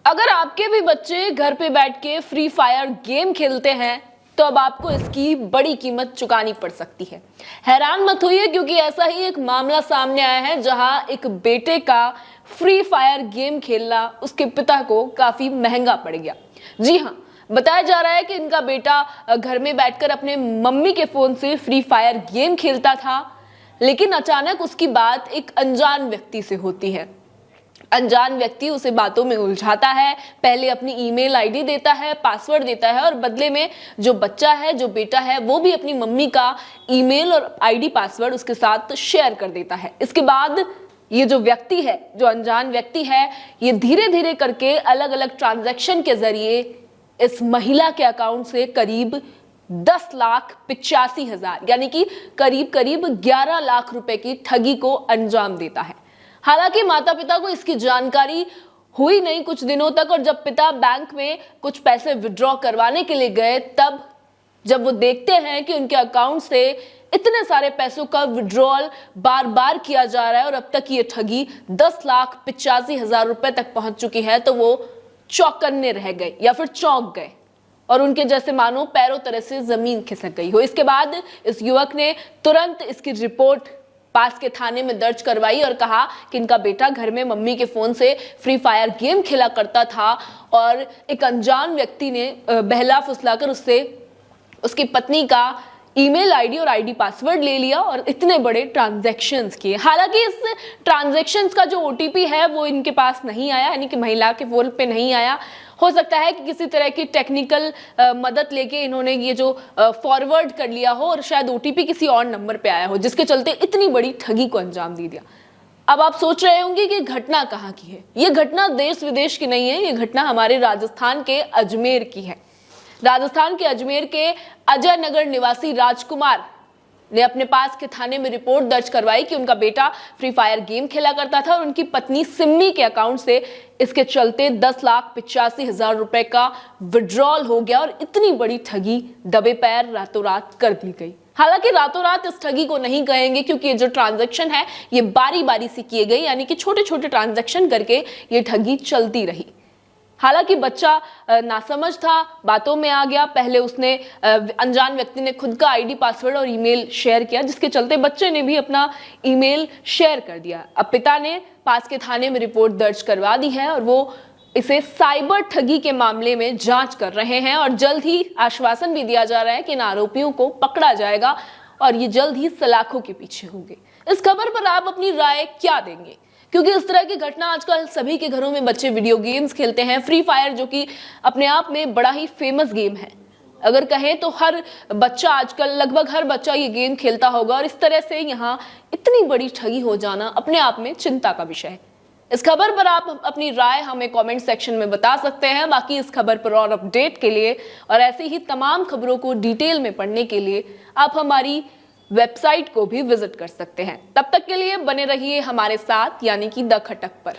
अगर आपके भी बच्चे घर पे बैठ के फ्री फायर गेम खेलते हैं तो अब आपको इसकी बड़ी कीमत चुकानी पड़ सकती है। हैरान मत होइए, क्योंकि ऐसा ही एक मामला सामने आया है जहां एक बेटे का फ्री फायर गेम खेलना उसके पिता को काफी महंगा पड़ गया। जी हां, बताया जा रहा है कि इनका बेटा घर में बैठकर अपने मम्मी के फोन से फ्री फायर गेम खेलता था, लेकिन अचानक उसकी बात एक अनजान व्यक्ति से होती है। अनजान व्यक्ति उसे बातों में उलझाता है, पहले अपनी ईमेल आईडी देता है, पासवर्ड देता है और बदले में जो बच्चा है, जो बेटा है, वो भी अपनी मम्मी का ईमेल और आईडी पासवर्ड उसके साथ शेयर कर देता है। इसके बाद ये जो व्यक्ति है, जो अनजान व्यक्ति है, ये धीरे धीरे करके अलग अलग ट्रांजैक्शन के जरिए इस महिला के अकाउंट से करीब 10,85,000 यानी कि करीब 11 लाख रुपए की ठगी को अंजाम देता है। हालांकि माता पिता को इसकी जानकारी हुई नहीं कुछ दिनों तक, और जब पिता बैंक में कुछ पैसे विड्रॉ करवाने के लिए गए, तब जब वो देखते हैं कि उनके अकाउंट से इतने सारे पैसों का विड्रॉल बार बार किया जा रहा है और अब तक ये ठगी 10,85,000 रुपए तक पहुंच चुकी है, तो वो चौकन्ने रह गए या फिर चौंक गए और उनके जैसे मानो पैरों तले से जमीन खिसक गई हो। इसके बाद इस युवक ने तुरंत इसकी रिपोर्ट पास के थाने में दर्ज करवाई और कहा कि इनका बेटा घर में मम्मी के फोन से फ्री फायर गेम खेला करता था और एक अनजान व्यक्ति ने बहला फुसलाकर उससे उसकी पत्नी का ईमेल आईडी और आईडी पासवर्ड ले लिया और इतने बड़े ट्रांजैक्शंस किए। हालांकि इस ट्रांजैक्शंस का जो ओटीपी है वो इनके पास नहीं आया, यानी कि महिला के फोन पे नहीं आया। हो सकता है कि किसी तरह की टेक्निकल मदद लेके इन्होंने ये जो फॉरवर्ड कर लिया हो और शायद ओटीपी किसी और नंबर पे आया हो, जिसके चलते इतनी बड़ी ठगी को अंजाम दे दिया। अब आप सोच रहे होंगे कि घटना कहाँ की है। ये घटना देश विदेश की नहीं है, ये घटना हमारे राजस्थान के अजमेर की है। राजस्थान के अजमेर के अजय नगर निवासी राजकुमार ने अपने पास के थाने में रिपोर्ट दर्ज करवाई कि उनका बेटा फ्री फायर गेम खेला करता था और उनकी पत्नी सिम्मी के अकाउंट से इसके चलते 10,85,000 रुपए का विड्रॉल हो गया और इतनी बड़ी ठगी दबे पैर रातों रात कर दी गई। हालांकि रातों रात इस ठगी को नहीं कहेंगे, क्योंकि ये जो ट्रांजैक्शन है ये बारी बारी से किए गए, यानी कि छोटे छोटे ट्रांजैक्शन करके ये ठगी चलती रही। हालांकि बच्चा नासमझ था, बातों में आ गया। पहले उसने अनजान व्यक्ति ने खुद का आईडी पासवर्ड और ईमेल शेयर किया, जिसके चलते बच्चे ने भी अपना ईमेल शेयर कर दिया। अब पिता ने पास के थाने में रिपोर्ट दर्ज करवा दी है और वो इसे साइबर ठगी के मामले में जांच कर रहे हैं और जल्द ही आश्वासन भी दिया जा रहा है कि इन आरोपियों को पकड़ा जाएगा और ये जल्द ही सलाखों के पीछे होंगे। इस खबर पर आप अपनी राय क्या देंगे? क्योंकि इस तरह की घटना आजकल सभी के घरों में बच्चे वीडियो गेम्स खेलते हैं। फ्री फायर जो कि अपने आप में बड़ा ही फेमस गेम है, अगर कहें तो हर बच्चा आजकल, लगभग हर बच्चा ये गेम खेलता होगा और इस तरह से यहाँ इतनी बड़ी ठगी हो जाना अपने आप में चिंता का विषय है। इस खबर पर आप अपनी राय हमें कमेंट सेक्शन में बता सकते हैं। बाकी इस खबर पर और अपडेट के लिए और ऐसी ही तमाम खबरों को डिटेल में पढ़ने के लिए आप हमारी वेबसाइट को भी विजिट कर सकते हैं। तब तक के लिए बने रहिए हमारे साथ, यानी कि द खटक पर।